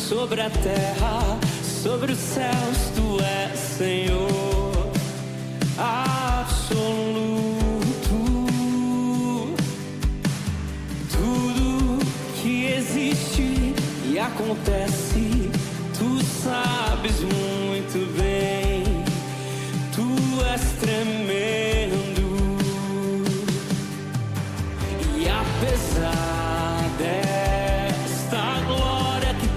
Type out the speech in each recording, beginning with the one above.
Sobre a terra, sobre os céus, tu és Senhor absoluto. Tudo que existe e acontece, tu sabes muito bem. Tu és tremendo. E apesar desta glória que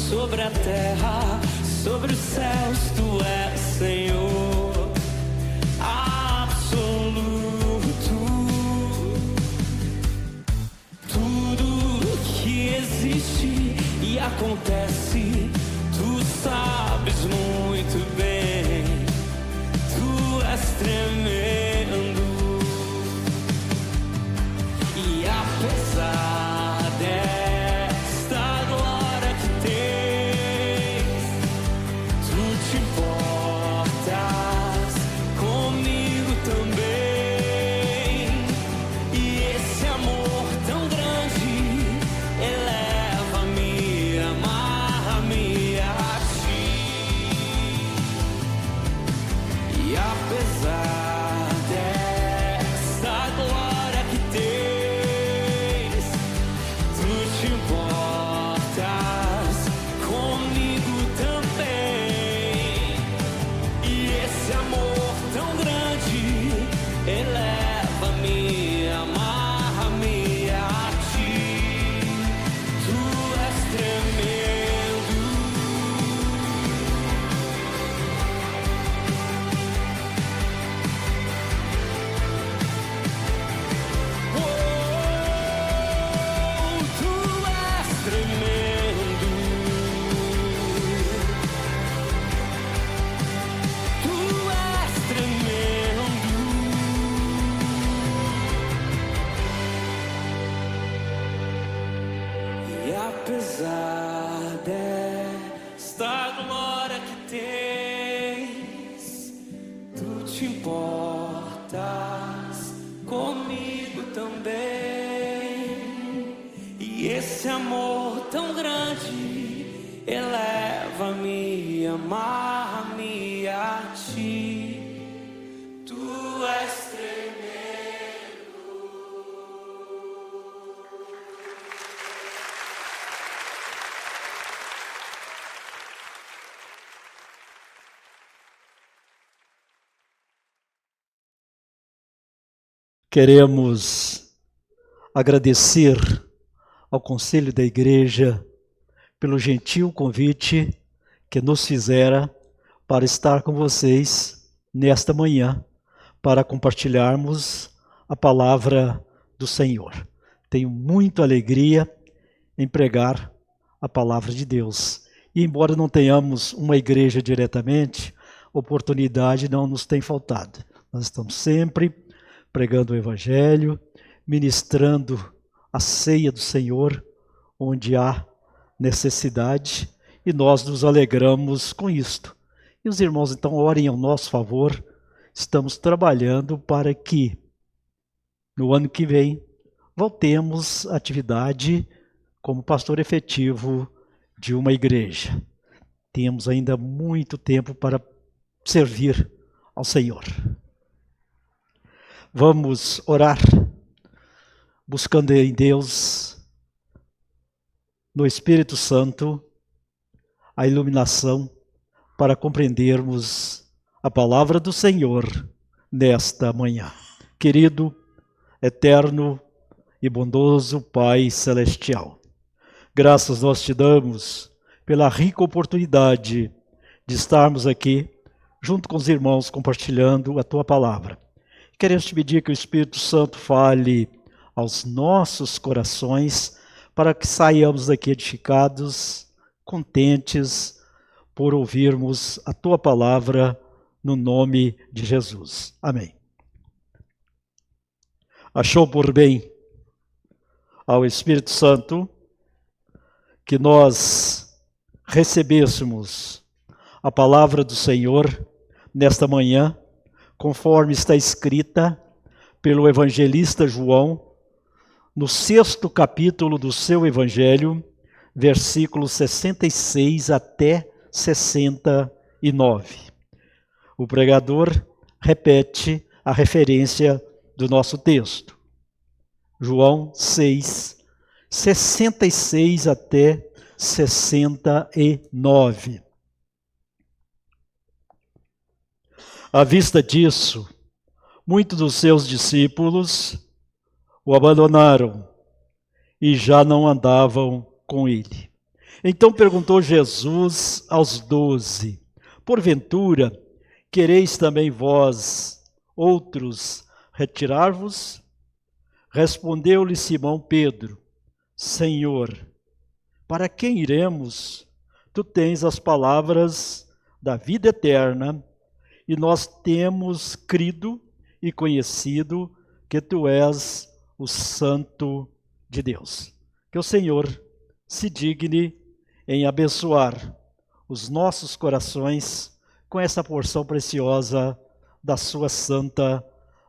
sobre a terra, sobre os céus, tu és Senhor absoluto. Tudo que existe e acontece, tu sabes muito bem. Tu és tremendo. E apesar desta glória que tens, tu te importas comigo também. E esse amor tão grande eleva-me, amarra-me a ti. E apesar desta glória que tens, tu te importas comigo também. E esse amor tão grande eleva-me, amarra-me a ti. Tu és tremendo. Oh, tu és tremendo. Tu és tremendo. E apesar desta glória que tens, tu te importas comigo também. E esse amor tão grande eleva-me, amarra-me a ti. Tu és tremendo. Queremos agradecer ao Conselho da Igreja pelo gentil convite que nos fizera para estar com vocês nesta manhã, para compartilharmos a palavra do Senhor. Tenho muita alegria em pregar a palavra de Deus. E embora não tenhamos uma igreja diretamente, oportunidade não nos tem faltado. Nós estamos sempre pregando o Evangelho, ministrando a ceia do Senhor, onde há necessidade, e nós nos alegramos com isto. E os irmãos então orem ao nosso favor. Estamos trabalhando para que no ano que vem voltemos à atividade como pastor efetivo de uma igreja. Temos ainda muito tempo para servir ao Senhor. Vamos orar, buscando em Deus, no Espírito Santo, a iluminação para compreendermos a palavra do Senhor nesta manhã. Querido, eterno e bondoso Pai Celestial, graças nós te damos pela rica oportunidade de estarmos aqui junto com os irmãos compartilhando a tua palavra. Queremos te pedir que o Espírito Santo fale aos nossos corações para que saiamos daqui edificados, contentes por ouvirmos a tua palavra no nome de Jesus. Amém. Achou por bem ao Espírito Santo que nós recebêssemos a palavra do Senhor nesta manhã, conforme está escrita pelo evangelista João, no 6º capítulo do seu evangelho, versículos 66 até 69. O pregador repete a referência do nosso texto. João 6, 66 até 69. À vista disso, muitos dos seus discípulos o abandonaram e já não andavam com ele. Então perguntou Jesus aos 12: porventura, quereis também vós, outros, retirar-vos? Respondeu-lhe Simão Pedro: Senhor, para quem iremos? Tu tens as palavras da vida eterna, e nós temos crido e conhecido que tu és o Santo de Deus. Que o Senhor se digne em abençoar os nossos corações com essa porção preciosa da sua santa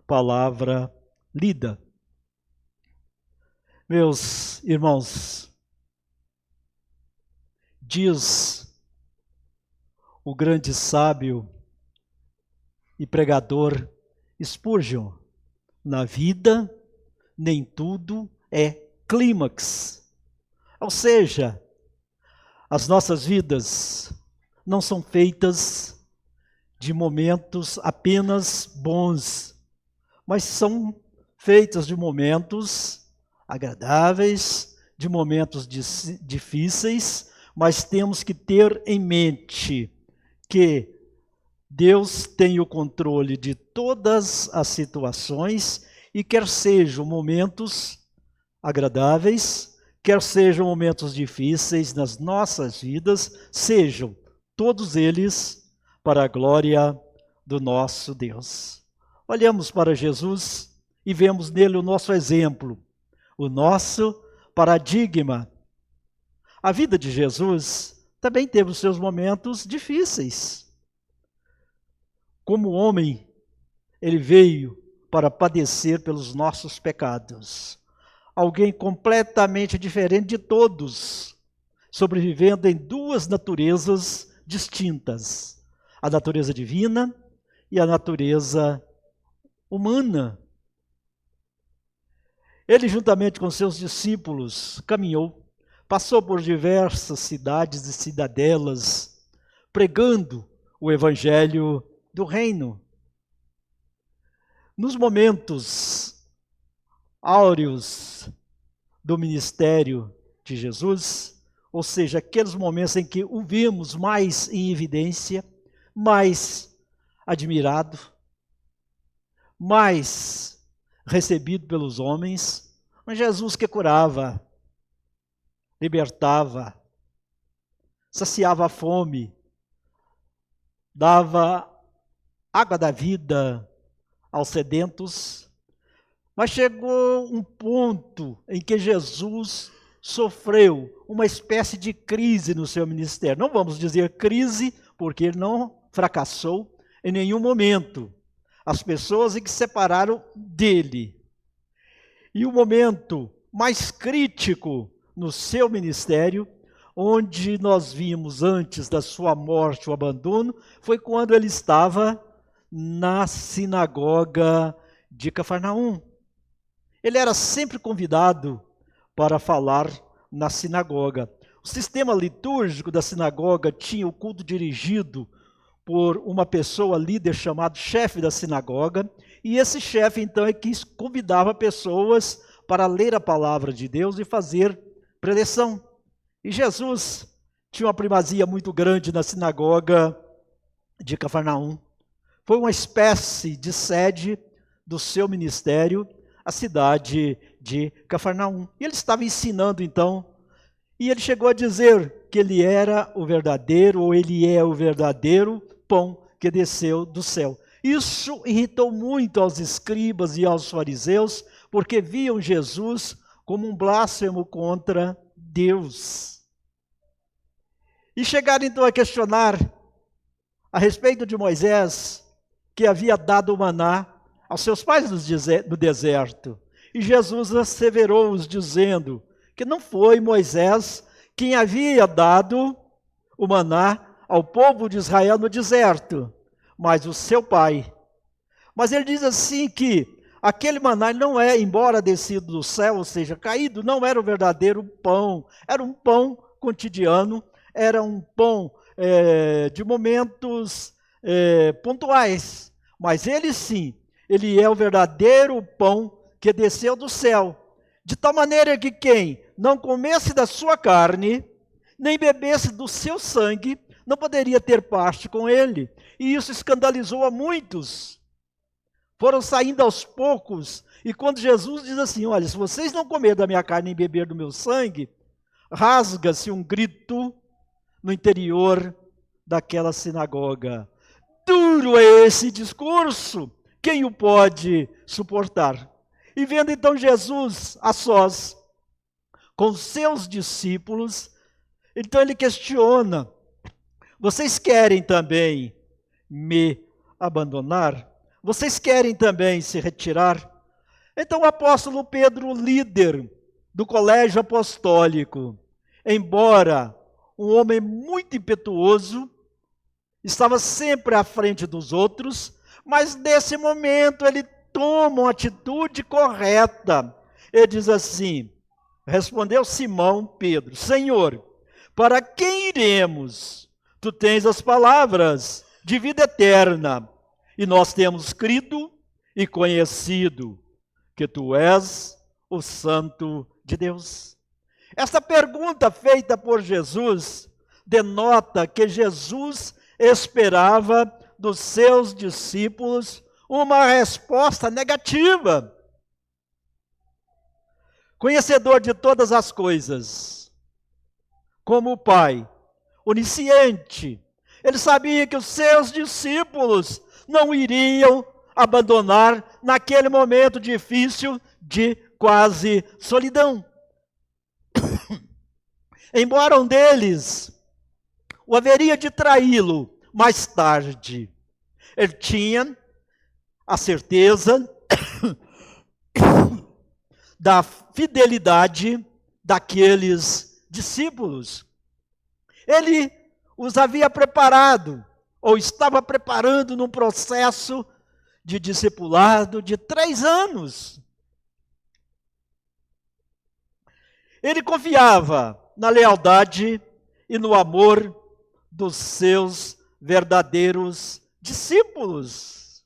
palavra lida. Meus irmãos, diz o grande sábio e pregador Spurgeon, na vida nem tudo é clímax. Ou seja, as nossas vidas não são feitas de momentos apenas bons, mas são feitas de momentos agradáveis, de momentos difíceis, mas temos que ter em mente que Deus tem o controle de todas as situações e quer sejam momentos agradáveis, quer sejam momentos difíceis nas nossas vidas, sejam todos eles para a glória do nosso Deus. Olhamos para Jesus e vemos nele o nosso exemplo, o nosso paradigma. A vida de Jesus também teve os seus momentos difíceis. Como homem, ele veio para padecer pelos nossos pecados. Alguém completamente diferente de todos, sobrevivendo em duas naturezas distintas: a natureza divina e a natureza humana. Ele, juntamente com seus discípulos, caminhou, passou por diversas cidades e cidadelas, pregando o evangelho do reino. Nos momentos áureos do ministério de Jesus, ou seja, aqueles momentos em que o vimos mais em evidência, mais admirado, mais recebido pelos homens, mas Jesus que curava, libertava, saciava a fome, dava água da vida aos sedentos, mas chegou um ponto em que Jesus sofreu uma espécie de crise no seu ministério. Não vamos dizer crise, porque ele não fracassou em nenhum momento. As pessoas que se separaram dele. E o momento mais crítico no seu ministério, onde nós vimos antes da sua morte o abandono, foi quando ele estava na sinagoga de Cafarnaum. Ele era sempre convidado para falar na sinagoga. O sistema litúrgico da sinagoga tinha o culto dirigido por uma pessoa líder chamado chefe da sinagoga, e esse chefe então é que convidava pessoas para ler a palavra de Deus e fazer preleção. E Jesus tinha uma primazia muito grande na sinagoga de Cafarnaum. Foi uma espécie de sede do seu ministério, a cidade de Cafarnaum. E ele estava ensinando então, e ele chegou a dizer que ele era o verdadeiro, ou ele é o verdadeiro pão que desceu do céu. Isso irritou muito aos escribas e aos fariseus, porque viam Jesus como um blasfemo contra Deus. E chegaram então a questionar a respeito de Moisés, que havia dado o maná aos seus pais no deserto. E Jesus asseverou-os, dizendo que não foi Moisés quem havia dado o maná ao povo de Israel no deserto, mas o seu pai. Mas ele diz assim que aquele maná não é, embora descido do céu, ou seja, caído, não era o verdadeiro pão. Era um pão cotidiano, era um pão de momentos pontuais. Mas ele sim, ele é o verdadeiro pão que desceu do céu. De tal maneira que quem não comesse da sua carne, nem bebesse do seu sangue, não poderia ter parte com ele. E isso escandalizou a muitos. Foram saindo aos poucos, e quando Jesus diz assim, olha, se vocês não comerem da minha carne nem beber do meu sangue, rasga-se um grito no interior daquela sinagoga. Duro é esse discurso, quem o pode suportar? E vendo então Jesus a sós, com seus discípulos, então ele questiona, vocês querem também me abandonar? Vocês querem também se retirar? Então o apóstolo Pedro, líder do colégio apostólico, embora um homem muito impetuoso, estava sempre à frente dos outros, mas nesse momento ele toma uma atitude correta. Ele diz assim, respondeu Simão Pedro, Senhor, para quem iremos? Tu tens as palavras de vida eterna, e nós temos crido e conhecido que tu és o Santo de Deus. Esta pergunta feita por Jesus denota que Jesus esperava dos seus discípulos uma resposta negativa. Conhecedor de todas as coisas, como o Pai, onisciente, ele sabia que os seus discípulos não iriam abandonar naquele momento difícil de quase solidão. Embora um deles o haveria de traí-lo mais tarde, ele tinha a certeza da fidelidade daqueles discípulos. Ele os havia preparado, ou estava preparando num processo de discipulado de 3 anos. Ele confiava na lealdade e no amor dos seus verdadeiros discípulos.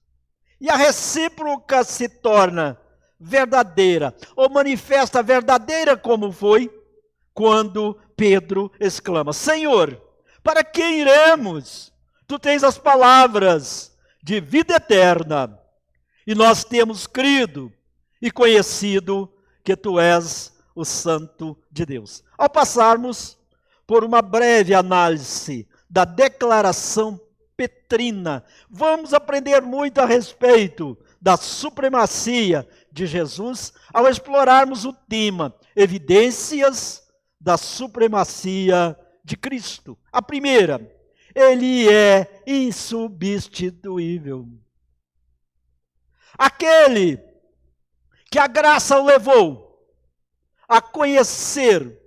E a recíproca se torna verdadeira, ou manifesta verdadeira como foi, quando Pedro exclama, Senhor, para quem iremos? Tu tens as palavras de vida eterna, e nós temos crido e conhecido que tu és o Santo de Deus. Ao passarmos por uma breve análise da declaração petrina, vamos aprender muito a respeito da supremacia de Jesus ao explorarmos o tema evidências da supremacia de Cristo. A primeira, ele é insubstituível. Aquele que a graça o levou a conhecer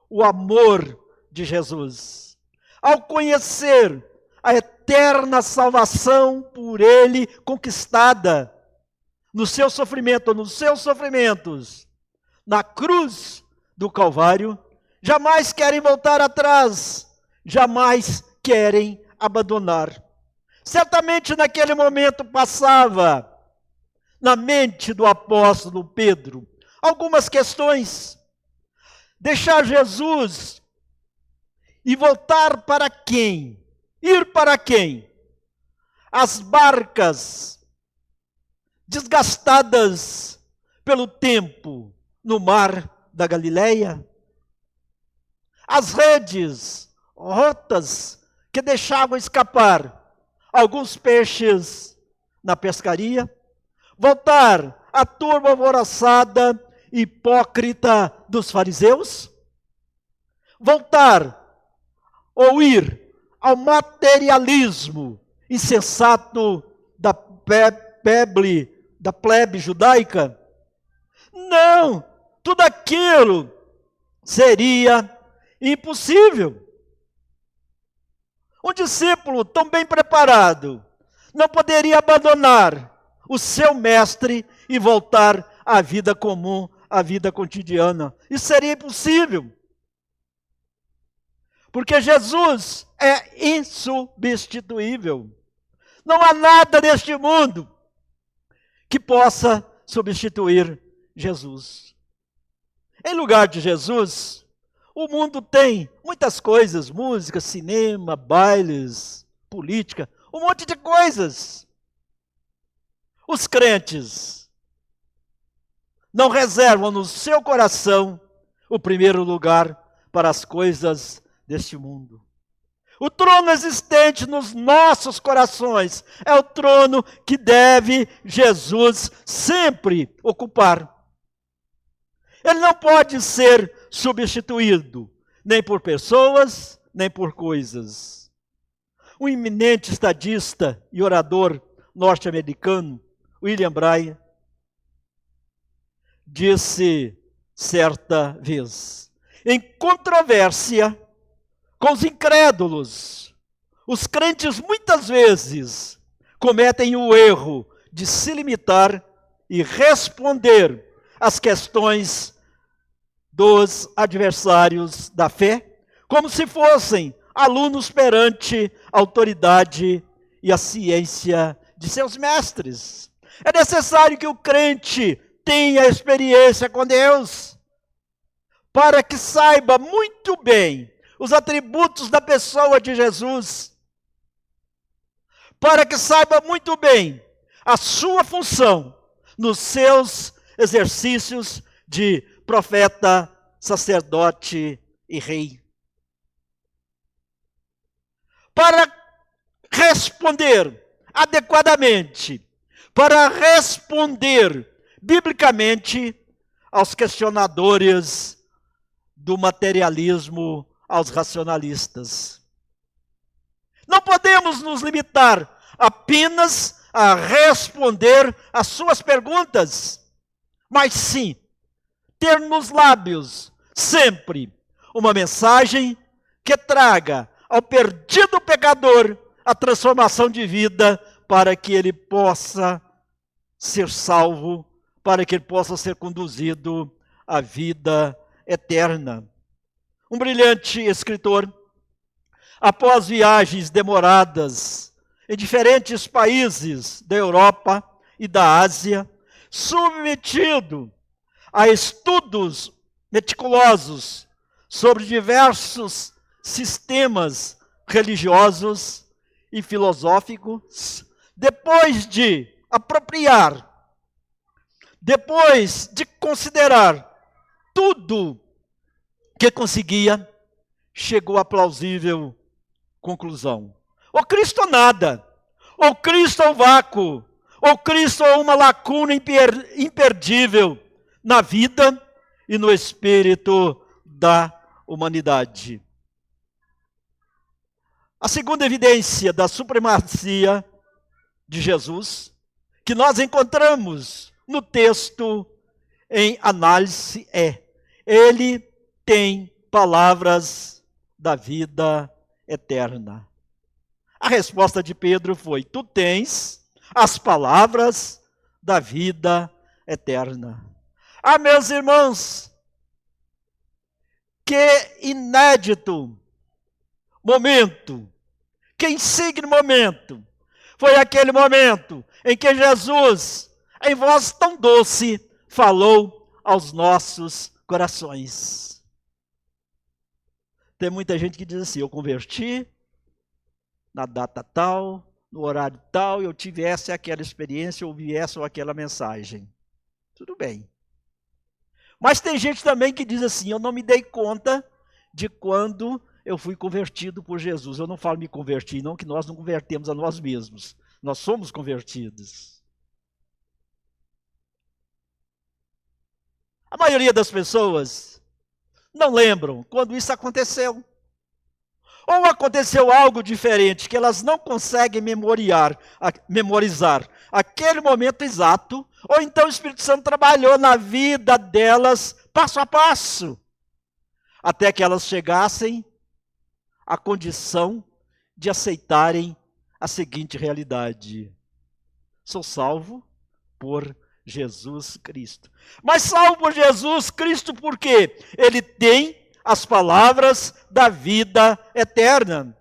o amor de Jesus, ao conhecer a eterna salvação por ele conquistada no seu sofrimento, nos seus sofrimentos, na cruz do Calvário, jamais querem voltar atrás, jamais querem abandonar. Certamente naquele momento passava na mente do apóstolo Pedro algumas questões. Deixar Jesus e voltar para quem? Ir para quem? As barcas desgastadas pelo tempo no mar da Galileia, as redes rotas que deixavam escapar alguns peixes na pescaria, voltar à turma alvoroçada, hipócrita dos fariseus, voltar ou ir ao materialismo insensato da plebe judaica. Não, tudo aquilo seria impossível. Um discípulo tão bem preparado não poderia abandonar o seu mestre e voltar à vida comum, à vida cotidiana. Isso seria impossível. Porque Jesus é insubstituível. Não há nada neste mundo que possa substituir Jesus. Em lugar de Jesus, o mundo tem muitas coisas, música, cinema, bailes, política, um monte de coisas. Os crentes não reservam no seu coração o primeiro lugar para as coisas deste mundo. O trono existente nos nossos corações é o trono que deve Jesus sempre ocupar. Ele não pode ser substituído, nem por pessoas, nem por coisas. Um eminente estadista e orador norte-americano, William Bryan, disse certa vez, em controvérsia com os incrédulos, os crentes muitas vezes cometem o erro de se limitar e responder às questões dos adversários da fé, como se fossem alunos perante a autoridade e a ciência de seus mestres. É necessário que o crente tenha experiência com Deus, para que saiba muito bem os atributos da pessoa de Jesus, para que saiba muito bem a sua função nos seus exercícios de profeta, sacerdote e rei. Para responder adequadamente, para responder biblicamente aos questionadores do materialismo, aos racionalistas. Não podemos nos limitar apenas a responder às suas perguntas, mas sim ter nos lábios sempre uma mensagem que traga ao perdido pecador a transformação de vida para que ele possa ser salvo, para que ele possa ser conduzido à vida eterna. Um brilhante escritor, após viagens demoradas em diferentes países da Europa e da Ásia, submetido a estudos meticulosos sobre diversos sistemas religiosos e filosóficos, depois de apropriar, depois de considerar tudo que conseguia, chegou à plausível conclusão. Ou Cristo ou nada, ou Cristo ou vácuo, ou Cristo ou uma lacuna imperdível na vida e no espírito da humanidade. A segunda evidência da supremacia de Jesus, que nós encontramos no texto em análise, é: ele tem palavras da vida eterna. A resposta de Pedro foi: tu tens as palavras da vida eterna. Ah, meus irmãos, que inédito momento, que insigne momento Foi aquele momento em que Jesus, em voz tão doce, falou aos nossos corações. Tem muita gente que diz assim: eu converti na data tal, no horário tal, eu tive essa e aquela experiência, ouvi essa ou aquela mensagem. Tudo bem. Mas tem gente também que diz assim: eu não me dei conta de quando eu fui convertido por Jesus. Eu não falo me converti, não, que nós não convertemos a nós mesmos. Nós somos convertidos. A maioria das pessoas não lembram quando isso aconteceu. Ou aconteceu algo diferente que elas não conseguem memorizar aquele momento exato, ou então o Espírito Santo trabalhou na vida delas passo a passo, até que elas chegassem à condição de aceitarem a seguinte realidade: sou salvo por Jesus Cristo. Mas salvo por Jesus Cristo por quê? Ele tem as palavras da vida eterna.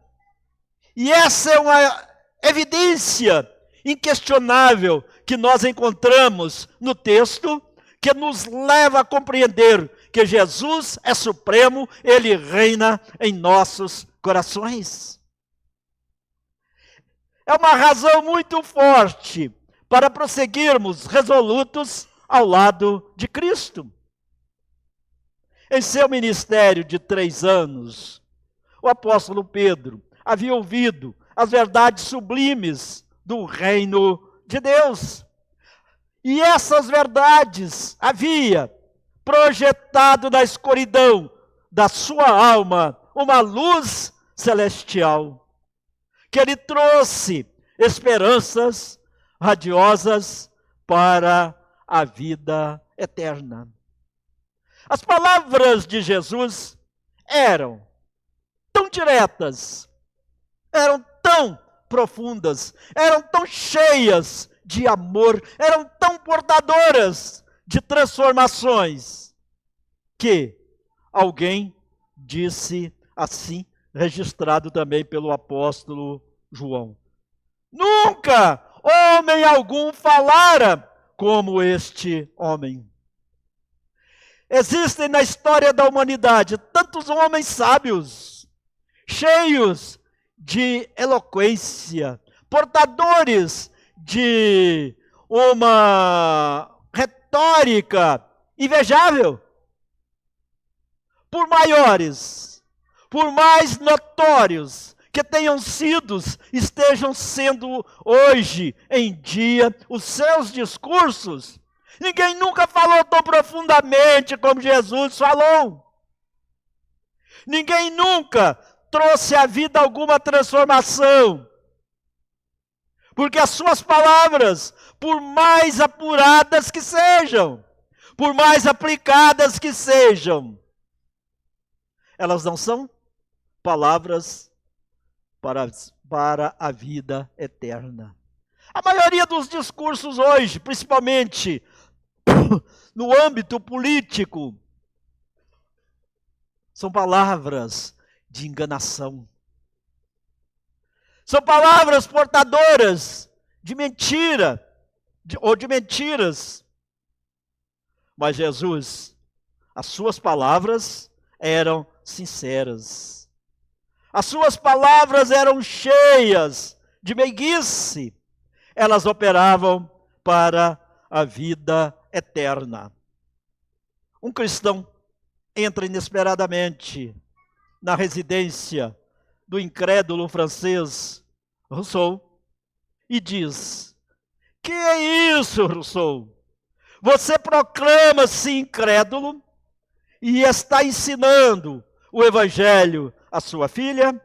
E essa é uma evidência inquestionável que nós encontramos no texto, que nos leva a compreender que Jesus é supremo, ele reina em nossos corações. É uma razão muito forte para prosseguirmos resolutos ao lado de Cristo. Em seu ministério de 3 anos, o apóstolo Pedro havia ouvido as verdades sublimes do reino de Deus. E essas verdades havia projetado na escuridão da sua alma uma luz celestial, que lhe trouxe esperanças radiosas para a vida eterna. As palavras de Jesus eram tão diretas, eram tão profundas, eram tão cheias de amor, eram tão portadoras de transformações, que alguém disse assim, registrado também pelo apóstolo João: nunca homem algum falara como este homem. Existem na história da humanidade tantos homens sábios, cheios de eloquência, portadores de uma retórica invejável. Por maiores, por mais notórios que tenham sido, estejam sendo hoje em dia os seus discursos, ninguém nunca falou tão profundamente como Jesus falou. Ninguém nunca trouxe à vida alguma transformação. Porque as suas palavras, por mais apuradas que sejam, por mais aplicadas que sejam, elas não são palavras para a vida eterna. A maioria dos discursos hoje, principalmente no âmbito político, são palavras de enganação. São palavras portadoras de mentira, ou de mentiras. Mas Jesus, as suas palavras eram sinceras. As suas palavras eram cheias de meiguice. Elas operavam para a vida eterna. Um cristão entra inesperadamente na residência do incrédulo francês Rousseau e diz: que é isso, Rousseau? Você proclama-se incrédulo e está ensinando o evangelho à sua filha?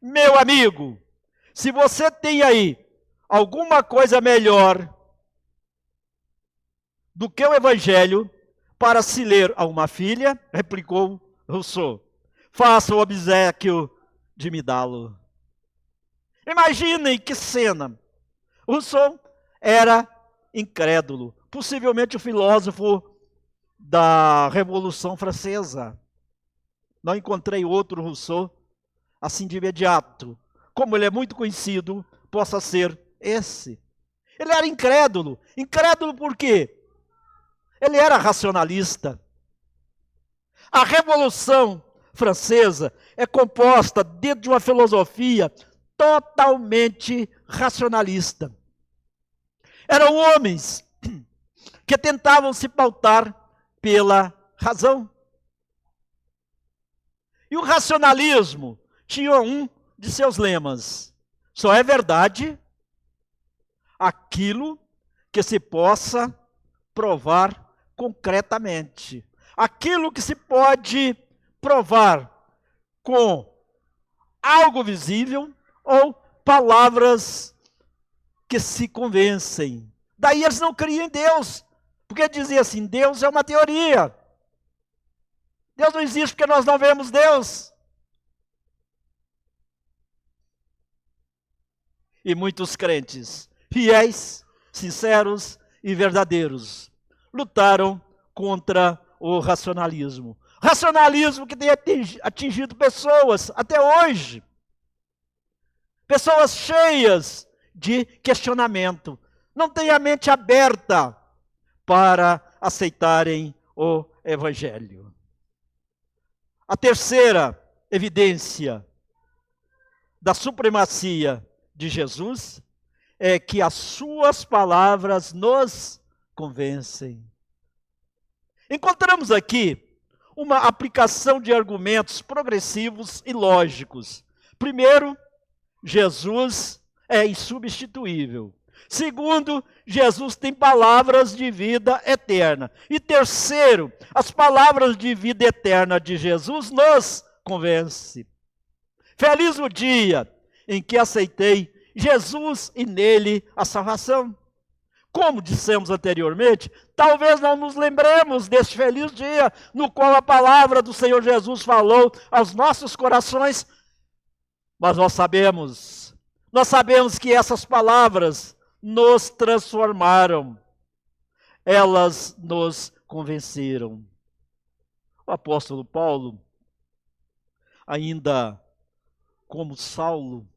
Meu amigo, se você tem aí alguma coisa melhor do que o evangelho para se ler a uma filha, replicou Rousseau, faça o obséquio de me dá-lo. Imaginem que cena. Rousseau era incrédulo, possivelmente o filósofo da Revolução Francesa. Não encontrei outro Rousseau assim de imediato. Como ele é muito conhecido possa ser esse. Ele era incrédulo. Incrédulo por quê? Ele era racionalista. A Revolução Francesa é composta dentro de uma filosofia totalmente racionalista. Eram homens que tentavam se pautar pela razão. E o racionalismo tinha um de seus lemas: só é verdade aquilo que se possa provar concretamente. Aquilo que se pode provar com algo visível ou palavras que se convencem. Daí eles não criam em Deus, porque dizia assim: Deus é uma teoria. Deus não existe porque nós não vemos Deus. E muitos crentes, fiéis, sinceros e verdadeiros, lutaram contra o racionalismo. Racionalismo que tem atingido pessoas até hoje. Pessoas cheias de questionamento. Não têm a mente aberta para aceitarem o Evangelho. A terceira evidência da supremacia de Jesus é que as suas palavras nos convencem. Encontramos aqui uma aplicação de argumentos progressivos e lógicos. Primeiro, Jesus é insubstituível. Segundo, Jesus tem palavras de vida eterna. E terceiro, as palavras de vida eterna de Jesus nos convencem. Feliz o dia em que aceitei Jesus e nele a salvação. Como dissemos anteriormente, talvez não nos lembremos deste feliz dia no qual a palavra do Senhor Jesus falou aos nossos corações, mas nós sabemos que essas palavras nos transformaram, elas nos convenceram. O apóstolo Paulo, ainda como Saulo,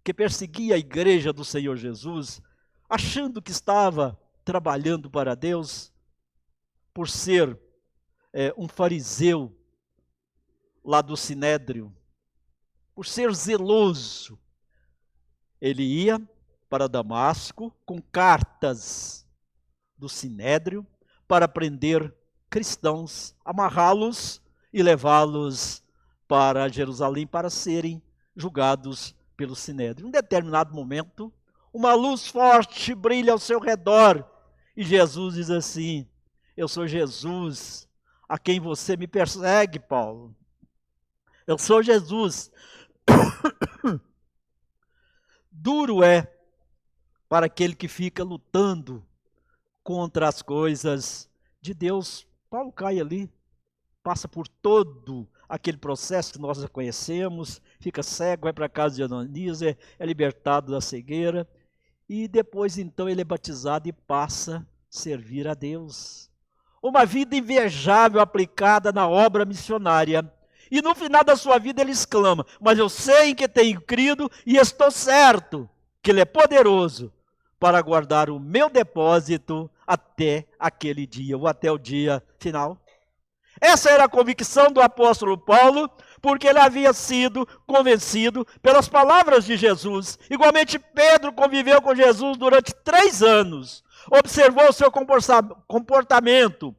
que perseguia a igreja do Senhor Jesus, achando que estava trabalhando para Deus, por ser um fariseu lá do Sinédrio, por ser zeloso, ele ia para Damasco com cartas do Sinédrio para prender cristãos, amarrá-los e levá-los para Jerusalém para serem julgados pelo Sinédrio. Em um determinado momento, uma luz forte brilha ao seu redor e Jesus diz assim: eu sou Jesus a quem você me persegue, Paulo. Eu sou Jesus. Duro é para aquele que fica lutando contra as coisas de Deus. Paulo cai ali, passa por todo aquele processo que nós já conhecemos, fica cego, vai para a casa de Ananias, é libertado da cegueira, e depois então ele é batizado e passa a servir a Deus. Uma vida invejável aplicada na obra missionária. E no final da sua vida ele exclama: mas eu sei em que tenho crido e estou certo que ele é poderoso para guardar o meu depósito até aquele dia, ou até o dia final. Essa era a convicção do apóstolo Paulo, porque ele havia sido convencido pelas palavras de Jesus. Igualmente, Pedro conviveu com Jesus durante 3 anos, observou o seu comportamento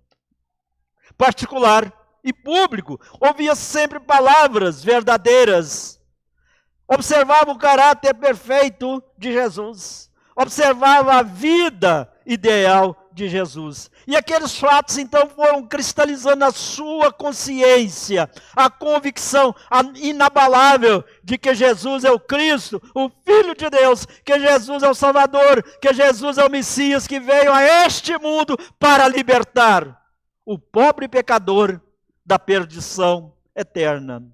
particular e público, ouvia sempre palavras verdadeiras, observava o caráter perfeito de Jesus, observava a vida ideal de Jesus. E aqueles fatos então foram cristalizando na sua consciência a convicção inabalável de que Jesus é o Cristo, o Filho de Deus, que Jesus é o Salvador, que Jesus é o Messias que veio a este mundo para libertar o pobre pecador da perdição eterna.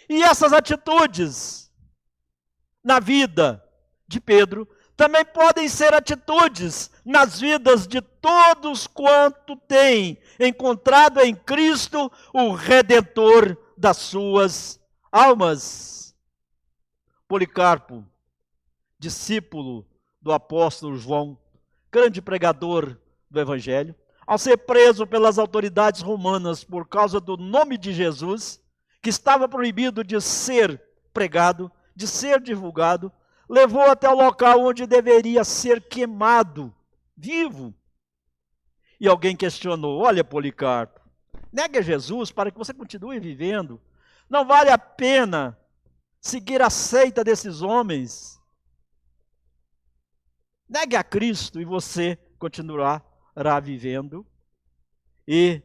E essas atitudes na vida de Pedro também podem ser atitudes nas vidas de todos quanto têm encontrado em Cristo o Redentor das suas almas. Policarpo discípulo do apóstolo João, grande pregador do Evangelho, ao ser preso pelas autoridades romanas por causa do nome de Jesus, que estava proibido de ser pregado, de ser divulgado, levou até o local onde deveria ser queimado, vivo. E alguém questionou: olha, Policarpo, negue a Jesus para que você continue vivendo. Não vale a pena seguir a seita desses homens. Negue a Cristo e você continuará vivendo. E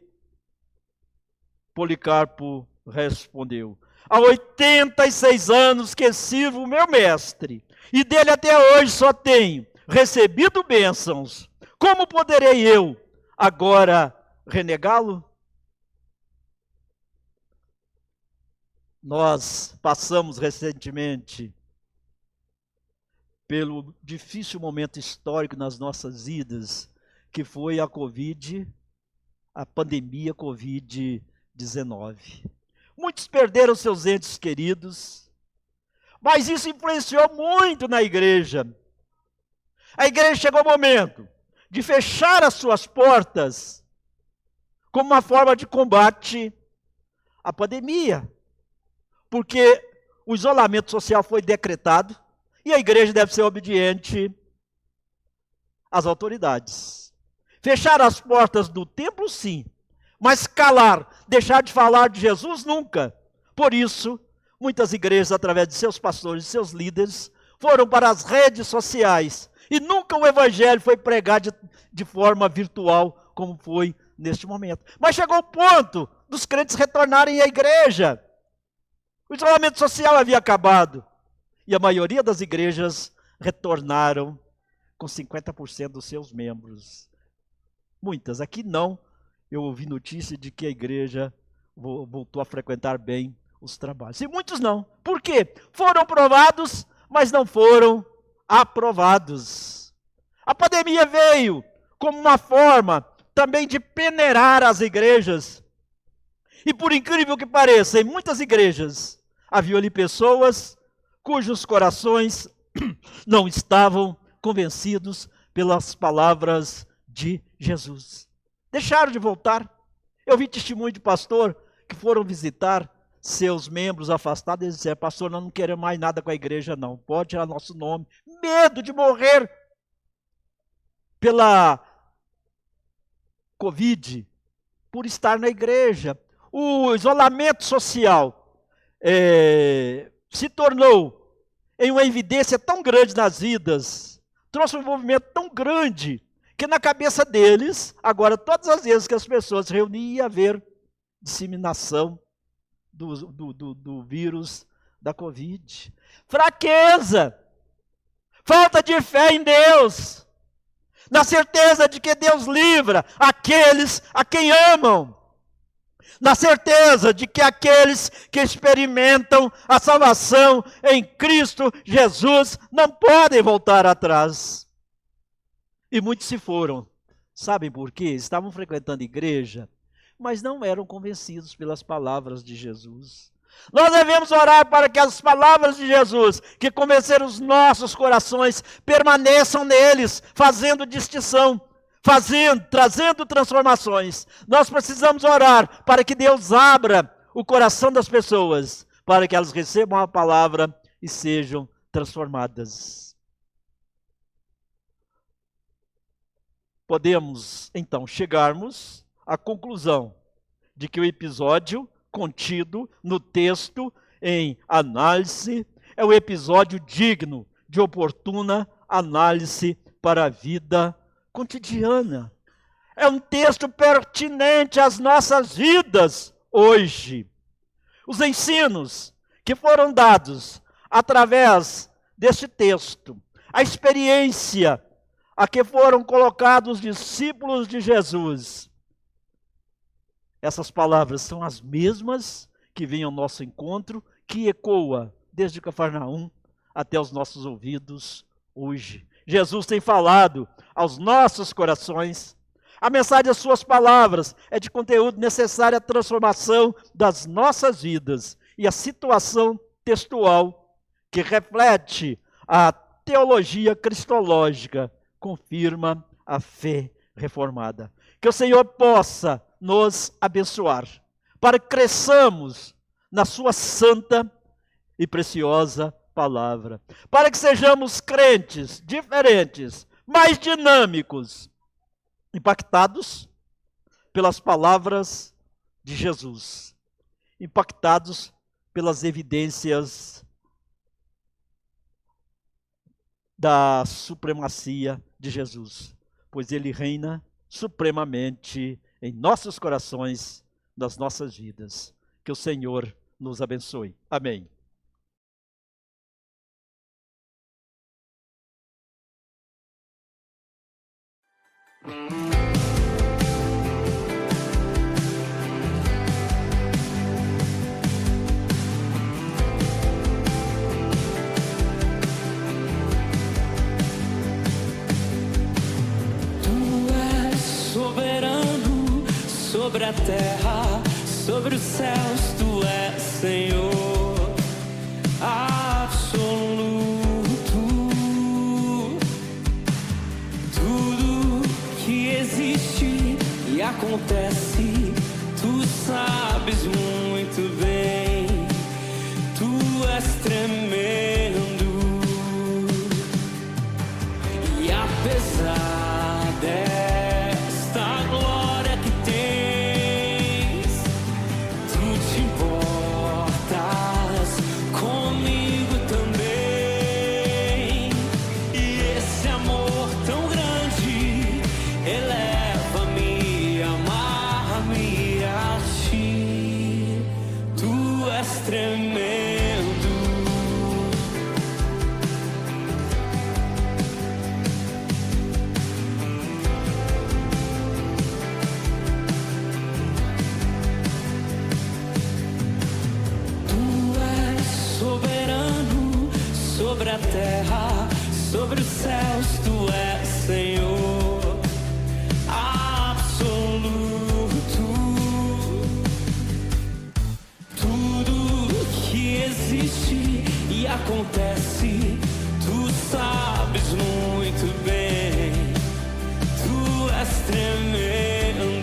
Policarpo respondeu: há 86 anos que sirvo o meu mestre, e dele até hoje só tenho recebido bênçãos. Como poderei eu agora renegá-lo? Nós passamos recentemente pelo difícil momento histórico nas nossas vidas, que foi a pandemia Covid-19. Muitos perderam seus entes queridos, mas isso influenciou muito na igreja. A igreja chegou ao momento de fechar as suas portas como uma forma de combate à pandemia, porque o isolamento social foi decretado e a igreja deve ser obediente às autoridades. Fechar as portas do templo, sim, mas calar, deixar de falar de Jesus, nunca. Por isso, muitas igrejas, através de seus pastores, seus líderes, foram para as redes sociais e nunca o evangelho foi pregado de forma virtual, como foi neste momento. Mas chegou o ponto dos crentes retornarem à igreja. O isolamento social havia acabado e a maioria das igrejas retornaram com 50% dos seus membros. Muitas, aqui não. Eu ouvi notícia de que a igreja voltou a frequentar bem os trabalhos. E muitos não. Por quê? Foram provados, mas não foram aprovados. A pandemia veio como uma forma também de peneirar as igrejas. E por incrível que pareça, em muitas igrejas, havia ali pessoas cujos corações não estavam convencidos pelas palavras de Jesus. Deixaram de voltar. Eu vi testemunho de pastor que foram visitar seus membros afastados e eles disseram: pastor, nós não queremos mais nada com a igreja não, pode tirar nosso nome. Medo de morrer pela Covid, por estar na igreja. O isolamento social se tornou em uma evidência tão grande nas vidas, trouxe um envolvimento tão grande, que na cabeça deles, agora todas as vezes que as pessoas se reuniam, ia haver disseminação do vírus da Covid. Fraqueza, falta de fé em Deus, na certeza de que Deus livra aqueles a quem amam, na certeza de que aqueles que experimentam a salvação em Cristo Jesus não podem voltar atrás. E muitos se foram. Sabem por quê? Estavam frequentando igreja, mas não eram convencidos pelas palavras de Jesus. Nós devemos orar para que as palavras de Jesus, que convenceram os nossos corações, permaneçam neles, fazendo distinção, trazendo transformações. Nós precisamos orar para que Deus abra o coração das pessoas, para que elas recebam a palavra e sejam transformadas. Podemos, então, chegarmos à conclusão de que o episódio contido no texto em análise é o episódio digno de oportuna análise para a vida cotidiana. É um texto pertinente às nossas vidas hoje. Os ensinos que foram dados através deste texto, a experiência a que foram colocados os discípulos de Jesus, essas palavras são as mesmas que vêm ao nosso encontro, que ecoa desde Cafarnaum até os nossos ouvidos hoje. Jesus tem falado aos nossos corações. A mensagem das suas palavras é de conteúdo necessário à transformação das nossas vidas. E a situação textual que reflete a teologia cristológica confirma a fé reformada. Que o Senhor possa nos abençoar, para que cresçamos na sua santa e preciosa palavra, para que sejamos crentes diferentes, mais dinâmicos, impactados pelas palavras de Jesus, impactados pelas evidências da supremacia de Jesus, pois Ele reina supremamente em nossos corações, nas nossas vidas. Que o Senhor nos abençoe. Amém. Sobre a terra, sobre os céus, tu és Senhor absoluto. Tudo que existe e acontece, tu sabes muito bem. Tu és tremendo. E apesar desta glória que sobre a terra, sobre os céus, tu és Senhor absoluto. Tudo que existe e acontece, tu sabes muito bem. Tu és tremendo.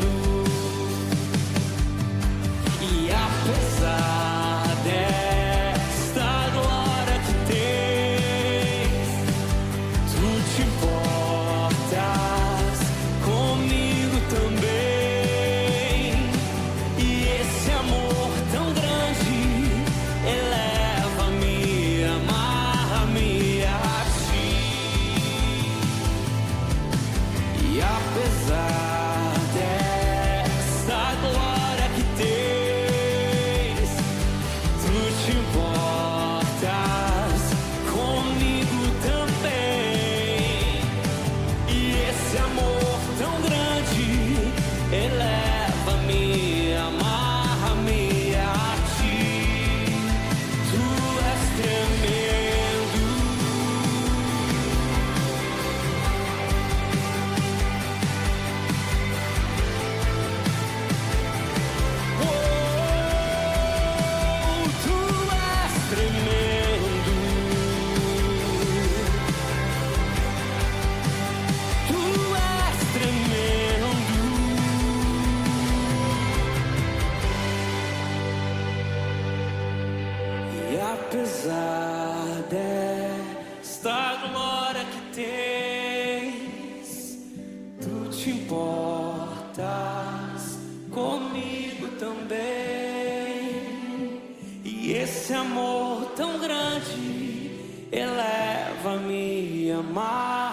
E apesar desta glória que tens, tu te importas comigo também. E esse amor tão grande eleva-me, amarra-me a ti. E apesar desta glória que tens, tu te importas comigo também. E esse amor tão grande eleva-me, amarra-me a ti. Tu és tremendo. Oh, tu és tremendo. Tu és tremendo. E apesar desta glória que tens, tu te importas comigo também. E esse amor tão grande eleva-me, amar.